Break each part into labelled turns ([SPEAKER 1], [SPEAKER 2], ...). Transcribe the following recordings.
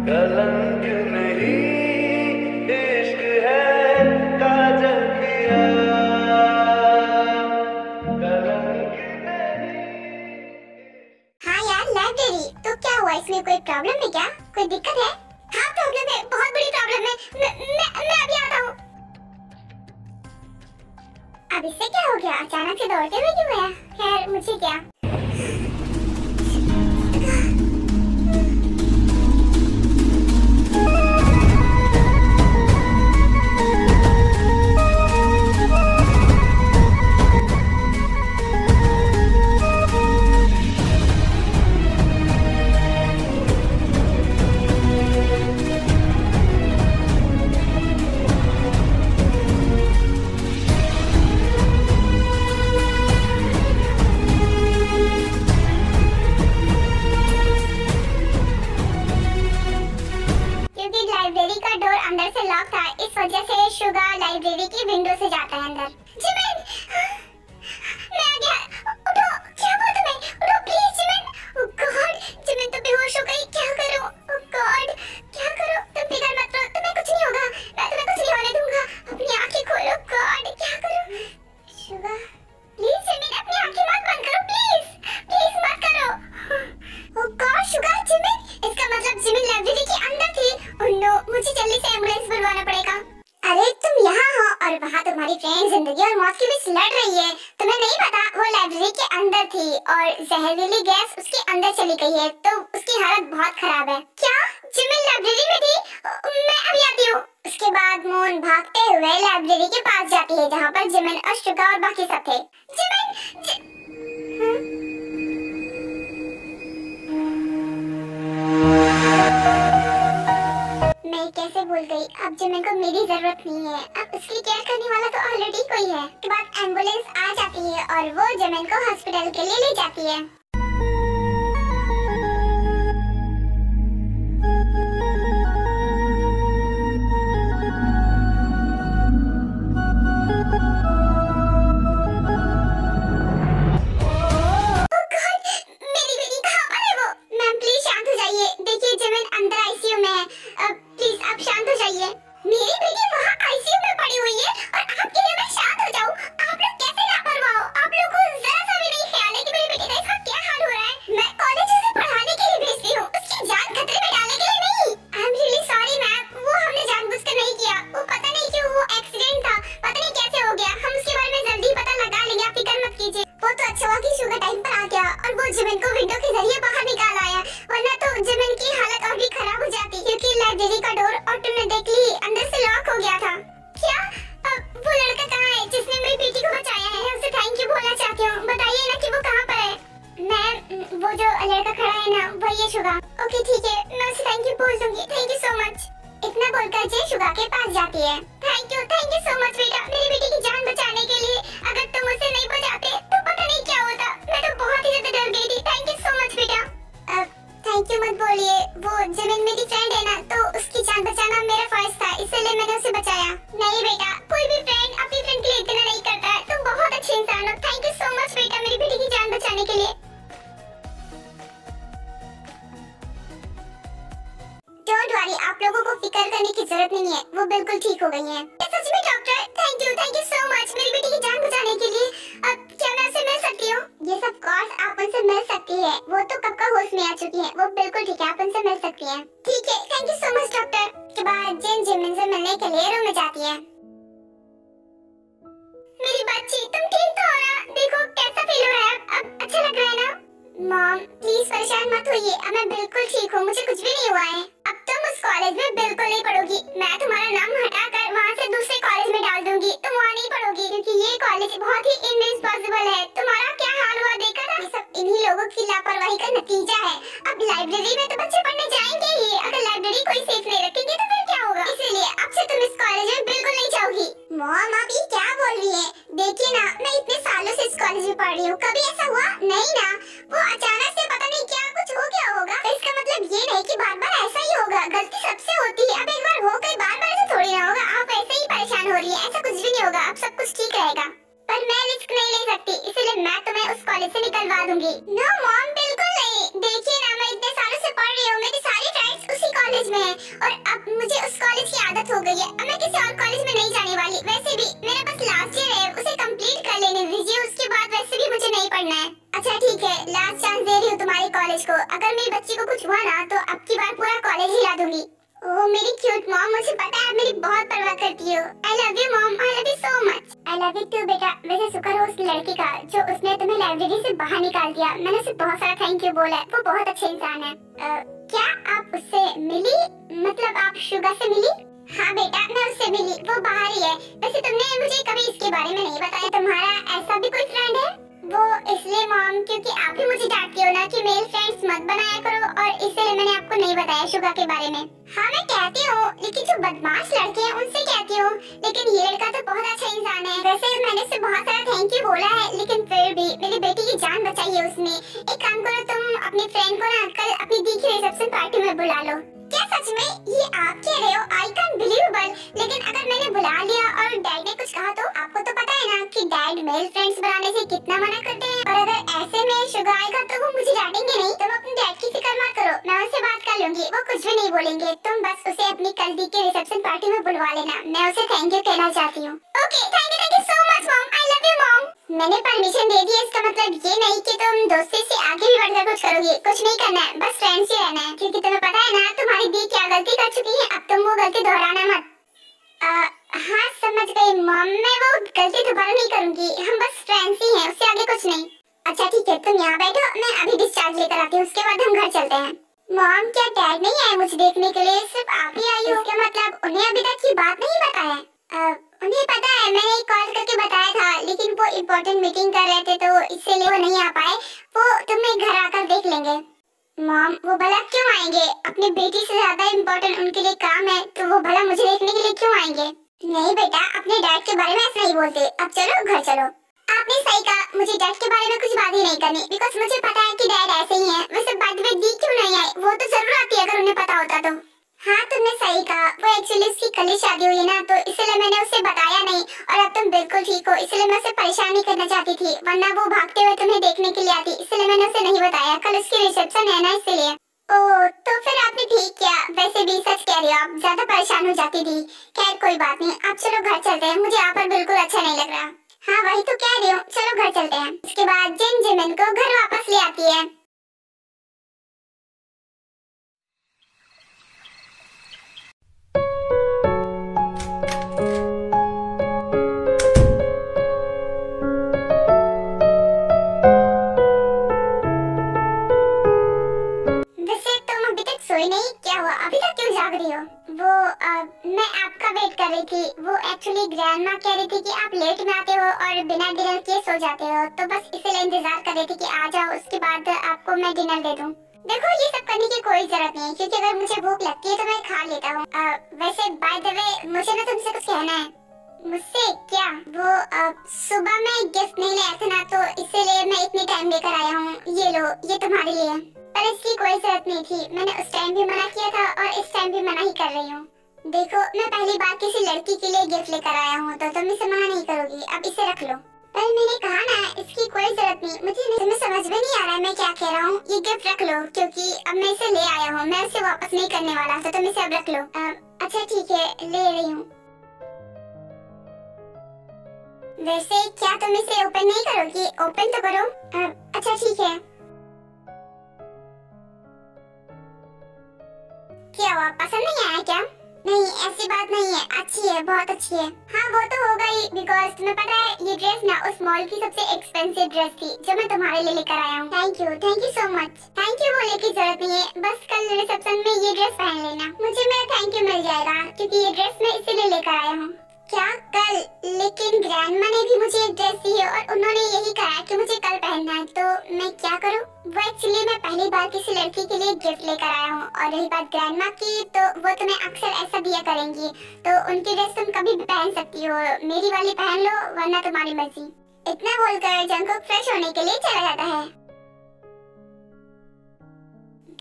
[SPEAKER 1] कलंक नहीं इश्क है काजल किया कलंक नहीं।
[SPEAKER 2] हाँ यार लाइब्रेरी तो क्या हुआ, इसमें कोई प्रॉब्लम है क्या, कोई दिक्कत है? हाँ प्रॉब्लम है, बहुत बड़ी प्रॉब्लम है। मैं अभी आता हूँ। अब इससे क्या हो गया, अचानक से दौड़ते हुए क्यों आया? खैर मुझे क्या। लाइब्रेरी का डोर अंदर से लॉक था, इस वजह से शुगा लाइब्रेरी की विंडो से जाता है अंदर। जिमिन, मैं आ गया। उठो, क्या हुआ तुम्हें? उठो please Jimin. Oh God, Jimin तो बेहोश हो गई, क्या करूं? ओह गॉड, क्या करूं? तुम फिक्र मत करो, तुम्हें कुछ नहीं होगा, मैं तुम्हें कुछ नहीं होने दूंगा। अपनी आंखें खोलो। गॉड, क्या करूं? शुगा प्लीज जिमिन, अपनी आंखें मत बंद करो, प्लीज मत करो। ओह गॉड शुगा, जिमिन, इसका मतलब जिमिन लाइब्रेरी के अंदर थी। ओह नो, मुझे जल्दी से एम्बुलेंस बुलवाना पड़ेगा। अरे तुम यहाँ हो और वहाँ तुम्हारी फ्रेंड जिंदगी और मौत के बीच लड़ रही है। तुम्हें नहीं पता वो लाइब्रेरी के अंदर थी और जहरीली गैस उसके अंदर चली गई है, तो उसकी हालत बहुत खराब है। क्या जिमिन लाइब्रेरी में थी? मैं अभी आती हूँ। उसके बाद मून भागते हुए लाइब्रेरी के पास जाती है जहाँ पर जिमिन और शुगा और बाकी सब थे। मैं कैसे भूल गई, अब जिमिन को मेरी जरूरत नहीं है, अब उसकी केयर करने वाला तो ऑलरेडी कोई है। उसके बाद एम्बुलेंस आ जाती है और वो जिमिन को हॉस्पिटल के लिए ले जाती है। जिमिन को विंडो के जरिए बाहर निकाल आया, वरना तो जिमिन की हालत और भी खराब हो जाती क्योंकि लाइब्रेरी का डोर और तुमने देख ली अंदर से लॉक हो गया था। क्या वो लड़का कहाँ है जिसने मेरी बेटी को बचाया है? उसे थैंक यू बोलना चाहती हूँ, बताइए ना कि वो कहाँ पर है। मैं वो जो लड़का खड़ा है ना, वही है शुगा। ओके ठीक है, मैं उसे थैंक यू बोल दूंगी, थैंक यू सो मच। इतना बोलकर जे शुगा के पास जाती है। थैंक यू सो मच बेटा, मेरी बेटी की जान बचाने के लिए। अगर तुम उसे नहीं बचाते तो पता नहीं क्या होता, मैं तो बहुत ही ज्यादा डर गई थी। थैंक यू सो मच बेटा। थैंक यू मत बोलिए, वो जिमिन मेरी फ्रेंड है ना, तो उसकी जान बचाना मेरा फर्ज था, इसलिए मैंने उसे बचाया। नहीं बेटा, कोई भी फ्रेंड अपनी फ्रेंड के लिए इतना नहीं करता है, तुम बहुत अच्छे इंसान हो। थैंक यू सो मच बेटा, मेरी बेटी की जान बचाने के लिए। डोंट वरी, आप लोगों को फिक्र करने की जरूरत नहीं है, वो बिल्कुल ठीक हो गई हैं। सच में doctor, thank you so much मेरी बेटी की जान बचाने के लिए। अब क्या मैं उससे मिल सकती हूँ? ये सब कोर्स आप उनसे मिल सकती है, वो तो कब का होश में आ चुकी है, वो बिल्कुल ठीक है, आप उनसे मिल सकती हैं। ठीक है, thank you so much doctor. के बाद जिमिन से मिलने के लिए रूम में जाती है। मेरी बच्ची, तुम ठीक तो हो ना? देखो कैसा फील हो रहा है, अब अच्छा लग रहा है ना? मॉम प्लीज परेशान मत होइए, अब मैं बिल्कुल ठीक हूँ, मुझे कुछ भी नहीं हुआ है। अब तुम उस कॉलेज में बिल्कुल नहीं पढ़ोगी, मैं तुम्हारा नाम हटाकर वहाँ से दूसरे कॉलेज में डाल दूंगी, तुम वहाँ नहीं पढ़ोगी क्योंकि ये कॉलेज बहुत ही इररिस्पांसिबल है। तुम्हारा क्या हाल हुआ देखा था? ये सब इन्हीं लोगों की लापरवाही का नतीजा है। अब लाइब्रेरी में तो बच्चे पढ़ने जाएंगे ही, अगर लाइब्रेरी कोई सेफ नहीं रखेंगे तो फिर क्या होगा? इसीलिए अब से तुम इस कॉलेज में बिल्कुल नहीं जाओगी। मॉम आप ये क्या बोल रही है? देखिए ना, मैं इतने सालों से इस कॉलेज में पढ़ रही हूँ, कभी ऐसा हुआ नहीं ना। वो अचानक से पता नहीं क्या कुछ हो गया होगा, तो इसका मतलब ये नहीं कि बार-बार ऐसा ही होगा, गलती सबसे होती है। अब एक बार हो गई, बार-बार ऐसा थोड़ी ना होगा। आप ऐसे ही परेशान हो रही है, ऐसा कुछ भी नहीं होगा, अब सब कुछ ठीक रहेगा। पर मैं रिस्क नहीं ले सकती, इसलिए मैं तुम्हें उस कॉलेज से निकलवा दूंगी। नो मॉम बिल्कुल नहीं, देखिए ना मैं इतने सालों से पढ़ रही हूँ, कॉलेज में है और अब मुझे उस कॉलेज की आदत हो गई है। अब मैं किसी और कॉलेज में नहीं जाने वाली। वैसे भी मेरा बस लास्ट ईयर है, उसे कंप्लीट कर लेने दीजिए, उसके बाद वैसे भी मुझे नहीं पढ़ना है। अच्छा ठीक है, लास्ट चांस दे रही हूँ तुम्हारे कॉलेज को। अगर मेरी बच्ची को कुछ हुआ ना तो अब की बार पूरा कॉलेज हिला दूंगी। ओह मेरी क्यूट मॉम, मुझे पता है आप मेरी बहुत परवाह करती हो। I love you mom, I love you so much. I love you too बेटा। वैसे शुक्र हो उस लड़की का जो उसने तुम्हें लाइब्रेरी से बाहर निकाल दिया। मैंने उसे बहुत सारा थैंक यू बोला है, वो बहुत अच्छा इंसान है। क्या आप उससे मिली? मतलब आप शुगा से मिली? हाँ बेटा मैं उससे मिली, वो बाहर ही है। वैसे तुमने मुझे कभी इसके बारे में नहीं बताया। तुम्हारा ऐसा भी कोई फ्रेंड है? वो इसलिए मॉम क्योंकि आप भी मुझे डांटती हो ना कि मेल फ्रेंड्स मत बनाया करो, और इसलिए मैंने आपको नहीं बताया शुगा के बारे में। हाँ मैं कहती हूँ, लेकिन जो बदमाश लड़के हैं उनसे कहती हूँ, लेकिन ये लड़का तो बहुत अच्छा इंसान है। वैसे मैंने उसे बहुत सारा थैंक यू बोला है, लेकिन फिर भी मेरी बेटी की जान बचाई है उसने। एक काम करो, तुम अपने फ्रेंड को ना कल अपनी दी की रिसेप्शन पार्टी में बुला लो। क्या सच में? ये आप कह रहे हो? I can believable. लेकिन अगर मैंने बुला लिया और डैड ने कुछ कहा तो? आपको तो पता है ना कि डैड मेल फ्रेंड्स बनाने से कितना मना करते हैं, और अगर ऐसे में शुगर आएगा तो वो मुझे डांटेंगे नहीं। तुम अपने डैड की फिक्र मत करो, मैं उनसे बात कर लूंगी, वो कुछ भी नहीं बोलेंगे। तुम बस उसे अपनी कल दी के रिसेप्शन पार्टी में बुलवा लेना। मैं उसे थैंक यू कहना चाहती हूँ। Okay thank you so much mom, I love you mom. मैंने परमिशन दे दी है, इसका मतलब ये नहीं कि तुम दोस्ती से आगे भी बढ़कर कुछ करोगी। कुछ नहीं करना है, बस फ्रेंड्स ही रहना है, क्योंकि तुम्हें पता है ना तुम्हारी दी क्या गलती कर चुकी है। अब तुम वो गलती दोहराना मत। हाँ समझ गई मॉम, मैं वो गलती दोबारा नहीं करूंगी। हम बस फ्रेंड्स ही हैं, उससे आगे कुछ नहीं। अच्छा ठीक है, तुम यहाँ बैठो, मैं अभी डिस्चार्ज लेकर आती हूँ, उसके बाद हम घर चलते हैं। मॉम क्या डैड नहीं आए मुझे देखने के लिए? सिर्फ आप ही आई हो? इसका मतलब उन्हें अभी तक की बात नहीं बताया? उन्हें पता है, मैंने कॉल करके बताया था, लेकिन वो इम्पोर्टेंट मीटिंग कर रहे थे तो इसलिए वो नहीं आ पाए। वो तुम्हें घर आकर देख लेंगे। मॉम वो भला क्यों आएंगे? अपनी बेटी से ज्यादा इम्पोर्टेंट उनके लिए काम है, तो वो भला मुझे देखने के लिए क्यों आएंगे? नहीं बेटा, अपने डैड के बारे में ऐसा नहीं बोलते। अब चलो घर चलो। आपने सही कहा, मुझे डैड के बारे में कुछ बात ही नहीं करनी, बिकॉज मुझे पता है कि डैड ऐसे ही हैं। वैसे बाय द वे दी क्यों नहीं आई? वो तो जरूर आती अगर उन्हें पता होता तो। हाँ तुमने सही कहा, वो एक्चुअली उसकी कल ही शादी हुई है ना, तो इसलिए मैंने उसे बताया नहीं। और अब तुम बिल्कुल ठीक हो, इसलिए मैं उसे परेशान नहीं करना चाहती थी, वरना वो भागते हुए तुम्हें देखने के लिए आती। इसलिए मैंने उसे नहीं बताया, कल उसकी रिसेप्शन है ना इसलिए। ओह तो फिर आपने ठीक किया। वैसे भी सच कह रही हो, आप ज्यादा परेशान हो जाती थी। खैर कोई बात नहीं, अब चलो घर चलते हैं, मुझे यहाँ पर बिल्कुल अच्छा नहीं लग रहा। हाँ वही तो कह रही हूँ, चलो घर चलते हैं। उसके बाद जिन जिमिन को घर वापस ले आती है। सोई नहीं? क्या हुआ, अभी तक क्यों जाग रही हो? वो मैं आपका वेट कर रही थी। वो एक्चुअली ग्रैंडमा कह रही थी कि आप लेट में आते हो और बिना डिनर किए सो जाते हो, तो बस इसलिए इंतजार कर रही थी कि आ जाओ, उसके बाद आपको मैं डिनर दे दूं। देखो ये सब करने की कोई जरूरत नहीं है, क्योंकि अगर मुझे भूख लगती है तो मैं खा लेता हूँ। वैसे बाय द वे मुझे ना तुमसे कुछ कहना है। मुझसे क्या? वो सुबह में गिफ्ट नहीं लाया था ना, तो इसीलिए मैं इतने टाइम लेकर आया हूँ। ये लो, ये तुम्हारे लिए। पर इसकी कोई जरूरत नहीं थी, मैंने उस टाइम भी मना किया था और इस टाइम भी मना ही कर रही हूँ। देखो मैं पहली बार किसी लड़की के लिए गिफ्ट लेकर आया हूँ, तो तुम इसे मना नहीं करोगी। अब इसे रख लो। पर मैंने कहा ना इसकी कोई जरूरत नहीं। मुझे तुम्हें समझ में नहीं आ रहा है मैं क्या कह रहा हूँ। ये गिफ्ट रख लो, क्योंकि अब मैं इसे ले आया हूँ, मैं इसे वापस नहीं करने वाला, तो तुम इसे अब रख लो। अच्छा ठीक है, ले रही हूँ। वैसे क्या तुम इसे ओपन नहीं करोगी? ओपन तो करो। अच्छा ठीक है। क्या हुआ, पसंद नहीं आया क्या? नहीं ऐसी बात नहीं है, अच्छी है, बहुत अच्छी है। हाँ वो तो होगा ही, बिकॉज तुम्हें पता है ये ड्रेस ना उस मॉल की सबसे एक्सपेंसिव ड्रेस थी जो मैं तुम्हारे लिए लेकर आया हूँ। Thank you so much. Thank you बोलने की जरूरत नहीं है, बस कल रिसेप्शन में ये ड्रेस पहन लेना, मुझे मेरा थैंक यू मिल जाएगा, क्योंकि ये ड्रेस मैं इसीलिए लेकर आया हूँ। क्या कल? लेकिन ग्रैंडमा ने भी मुझे एक ड्रेस दी है और उन्होंने यही कहा कि मुझे कल पहनना है, तो मैं क्या करूं? वो एक्चुअली मैं पहली बार किसी लड़की के लिए गिफ्ट लेकर आया हूं, और रही बात ग्रैंडमा की, तो वो तुम्हें अक्सर ऐसा दिया करेंगी, तो उनकी ड्रेस तुम कभी भी पहन सकती हो। मेरी वाली पहन लो, वरना तुम्हारी मर्जी। इतना बोलकर जंकुक फ्रेश होने के लिए चला जाता है।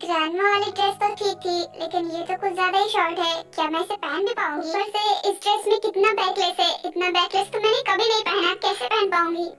[SPEAKER 2] ग्रैंडमा वाली ड्रेस तो ठीक थी, लेकिन ये तो कुछ ज्यादा ही शॉर्ट है। क्या मैं इसे पहन भी पाऊंगी? ऊपर से इस ड्रेस में कितना बैकलेस है, इतना बैकलेस तो मैंने कभी नहीं पहना, कैसे पहन पाऊंगी?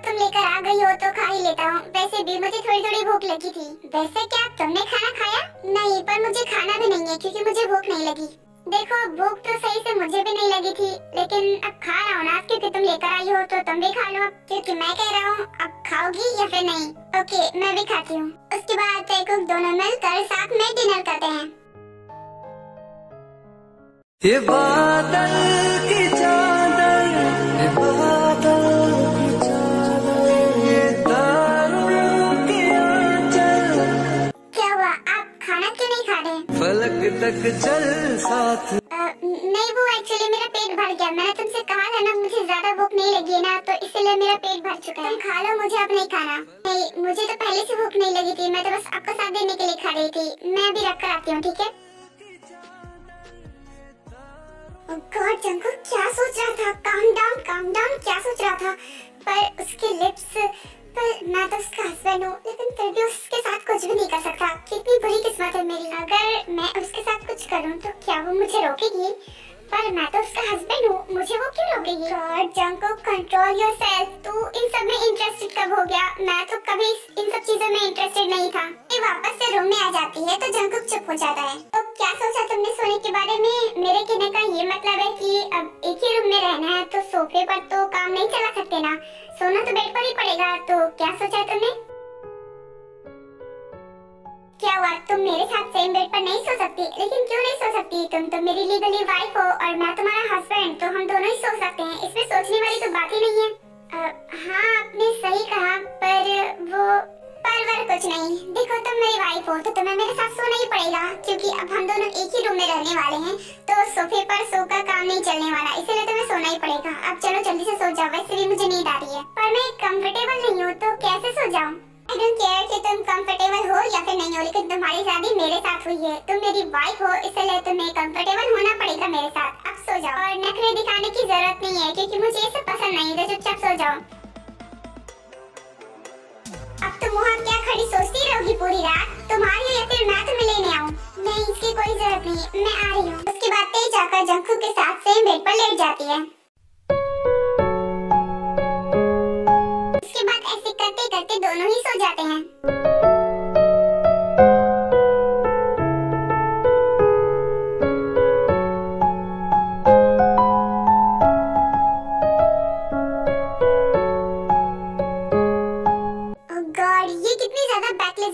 [SPEAKER 2] तुम लेकर आ गई हो तो खा ही लेता हूँ। वैसे भी मुझे थोड़ी थोड़ी भूख लगी थी। वैसे क्या तुमने खाना खाया? नहीं, पर मुझे खाना भी नहीं है क्योंकि मुझे भूख नहीं लगी। देखो, भूख तो सही से मुझे भी नहीं लगी थी, लेकिन अब खा रहा हूँ ना, क्योंकि तुम लेकर आई हो तो तुम भी खा लो, क्योंकि मैं कह रहा हूँ। अब खाओगी या फिर नहीं? ओके, मैं भी खाती हूँ। उसके बाद तैकुक दोनों मिलकर साथ में डिनर करते हैं।
[SPEAKER 1] ये बादल की चादर, ये बादल की चादर, ये तारों की आंचल।
[SPEAKER 2] क्या हुआ, आप खाना क्यों नहीं खा रहे?
[SPEAKER 1] फलक तक चल साथ।
[SPEAKER 2] नहीं, वो एक्चुअली मेरा पेट भर गया। मैंने तुमसे कहा था ना मुझे ज्यादा भूख नहीं लगी है ना, तो इसलिए मेरा पेट भर चुका है। तुम खा लो, मुझे अब नहीं खाना। नहीं, मुझे तो पहले से भूख नहीं लगी थी, मैं तो बस आपको साथ देने के लिए खा रही थी। मैं अभी रख कर आती हूँ, ठीक है? गॉड, जंकुक क्या सोच रहा था? काम डाउन, क्या सोच रहा था? पर उसके लिप्स, पर मैं तो उसका हस्बैंड हूँ, लेकिन फिर भी उसके साथ कुछ भी नहीं कर सकता। कितनी बुरी किस्मत है मेरी। अगर मैं उसके साथ कुछ करूँ तो क्या वो मुझे रोकेगी? पर मैं तो उसका हस्बैंड हूँ, मुझे वो क्यों रोकेगी? God, Jungkook control yourself. तू इन सब में इंटरेस्टेड कब हो गया? मैं तो कभी इन सब चीजों में इंटरेस्टेड नहीं था। ये वापस से रूम में आ जाती है तो जंकुक चुप हो जाता है। तो क्या सोचा तुमने सोने के बारे में? मेरे कहने का ये मतलब है कि अब एक ही रूम में रहना है, तो सोफे पर तो काम नहीं चला सकते ना, सोना तो बेड पर ही पड़ेगा। तो क्या सोचा तुमने? क्या हुआ, तुम मेरे साथ सेम बेड पर नहीं सो सकती? लेकिन क्यों नहीं सो सकती? तुम तो मेरी लीगली वाइफ हो और मैं तुम्हारा हस्बैंड, तो हम दोनों ही सो सकते हैं। इसमें सोचने वाली तो बात ही नहीं है। हाँ, आपने सही कहा, पर कुछ नहीं। देखो, तुम मेरी वाइफ हो तो तुम्हें मेरे साथ सोना ही पड़ेगा, क्योंकि अब हम दोनों एक ही रूम में रहने वाले हैं, तो सोफे पर सोकर काम नहीं चलने वाला, इसलिए तुम्हें सोना ही पड़ेगा। अब चलो जल्दी से सो जाओ, वैसे भी मुझे नींद आ रही है। पर मैं कंफर्टेबल नहीं हूँ, तो कैसे सो जाऊँ? I don't care कि तुम कंफर्टेबल हो या फिर नहीं हो, लेकिन तुम्हारी शादी मेरे साथ हुई है, तुम मेरी वाइफ हो, इसलिए तुम्हें कंफर्टेबल होना पड़ेगा मेरे साथ। अब सो जाओ, और नखरे दिखाने की जरूरत नहीं है, क्योंकि मुझे ये सब पसंद नहीं, तो चुपचाप सो जाओ। अब तुम वहाँ क्या खड़ी सोचती रहोगी पूरी रात? तुम्हारी हो या फिर मैं तुम्हें लेने आऊँ? नहीं, इसकी कोई जरूरत नहीं, मैं आ रही हूँ। उसके बाद तेज आकर जंकुक के साथ सेम बेड पर लेट जाती है। उसके बाद ऐसे करते करते दोनों ही सो जाते हैं।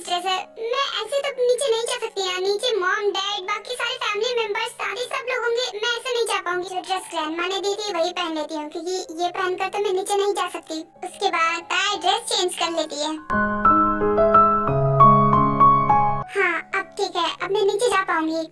[SPEAKER 2] ड्रेस है, मैं ऐसे तो नीचे नहीं जा सकती ना। नीचे मॉम, डैड, बाकी सारे फैमिली मेंबर्स, सारे सब लोग होंगे, मैं ऐसे नहीं जा पाऊंगी। जो ड्रेस ग्रैंडमा ने दी थी वही पहन लेती हूँ, क्योंकि ये पहनकर तो मैं नीचे नहीं जा सकती। उसके बाद ताई ड्रेस चेंज कर लेती है। हाँ, अब ठीक है, अब मैं नीचे जा पाऊंगी।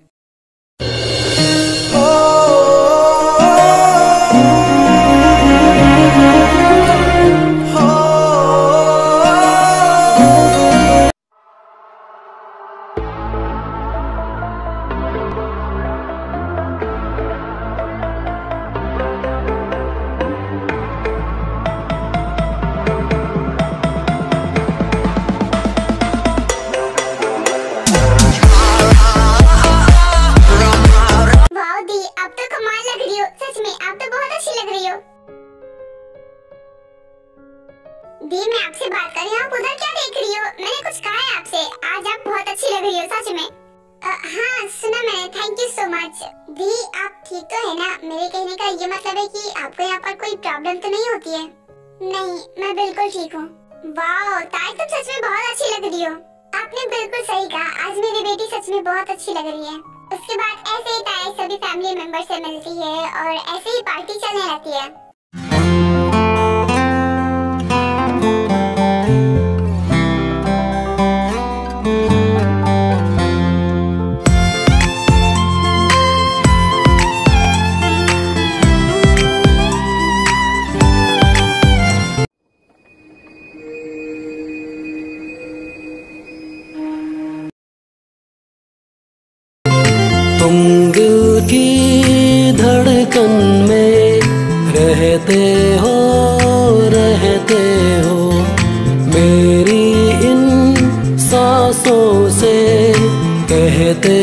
[SPEAKER 2] दी, मैं आपसे बात कर रही हूँ, आप उधर क्या देख रही हो? मैंने कुछ कहा है आपसे? आज आप बहुत अच्छी लग रही हो, सच में। हाँ, सुना मैंने, थैंक यू सो मच। दी, आप ठीक तो है ना? मेरे कहने का ये मतलब है कि आपको यहाँ पर कोई प्रॉब्लम तो नहीं होती है? नहीं, मैं बिल्कुल ठीक हूँ। वाह ताई, तुम सच में बहुत अच्छी लग रही हो। आपने बिल्कुल सही कहा, आज मेरी बेटी सच में बहुत अच्छी लग रही है। उसके बाद ऐसे ही ताई सभी फैमिली मेंबर से मिलती है और ऐसे ही पार्टी चलने लगती है।
[SPEAKER 3] तुम दिल की धड़कन में रहते हो मेरी इन सांसों से कहते